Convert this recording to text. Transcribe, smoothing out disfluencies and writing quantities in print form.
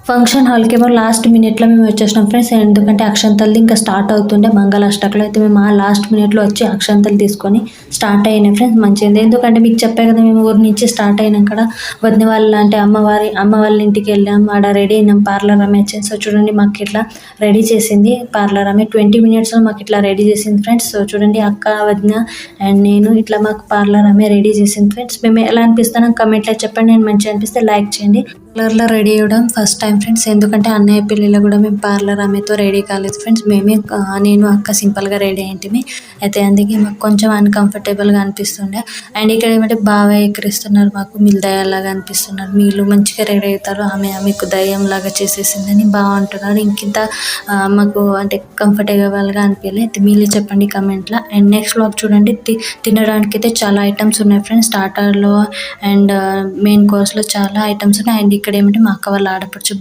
Function హాల్‌కేమో last మినిట్‌లో మేము వచ్చేసినాం ఫ్రెండ్స్. ఎందుకంటే అక్షంతలది ఇంకా స్టార్ట్ అవుతుండే మంగళాష్టకులు. అయితే మేము ఆ లాస్ట్ మినిట్‌లో వచ్చి అక్షంతలు తీసుకొని స్టార్ట్ అయినాయి ఫ్రెండ్స్ మంచిగుంది. ఎందుకంటే మీకు చెప్పా కదా! మేము ఊరు నుంచి స్టార్ట్ అయినంకడ వదిన వాళ్ళ అంటే అమ్మ వాళ్ళ ఇంటికెళ్ళాం. ఆడ రెడీ అయినాం పార్లర్ ఆమె వచ్చి. సో చూడండి మాకిట్లా రెడీ చేసింది పార్లర్ ఆమె. 20 మినిట్స్‌లో మాకిట్లా రెడీ చేసింది ఫ్రెండ్స్. సో చూడండి అక్క, వదిన అండ్ నేను ఇట్లా మాకు పార్లర్ ఆమె రెడీ చేసింది ఫ్రెండ్స్. మేము ఎలా అనిపిస్తానో కామెంట్‌లో చెప్పండి. నేను మంచిగా అనిపిస్తే లైక్ చేయండి. పార్లర్‌లో రెడీ అవ్వడం ఫస్ట్ టైం ఫ్రెండ్స్. ఎందుకంటే అన్నయ్య పెళ్ళిలో కూడా మేము పార్లర్ ఆమెతో రెడీ కాలేదు ఫ్రెండ్స్. మేమే నేను అక్క సింపుల్‌గా రెడీ అయింటిమి. అయితే అందుకే మాకు కొంచెం అన్‌కంఫర్టబుల్‌గా అనిపిస్తుండే. అండ్ ఇక్కడ ఏమంటే బాగా ఎక్కిరిస్తున్నారు మాకు. మీరు దయ్యాల్లాగా అనిపిస్తున్నారు. మీరు మంచిగా రెడీ అవుతారు. ఆమె మీకు దయ్యంలాగా చేసేసిందని అంటున్నారు. ఇంకింత మాకు అంటే కంఫర్టబుల్‌గా అనిపియలే. అయితే మీరే చెప్పండి కామెంట్‌లో. అండ్ నెక్స్ట్ వ్లాగ్ చూడండి. తినడానికైతే చాలా ఐటెమ్స్ ఉన్నాయి ఫ్రెండ్స్. స్టార్టర్‌లో అండ్ మెయిన్ కోర్స్‌లో చాలా ఐటెమ్స్ ఉన్నాయి. అండ్ ఇక్కడ ఏమంటే మా అక్క వాళ్ళ ఆడపడుచు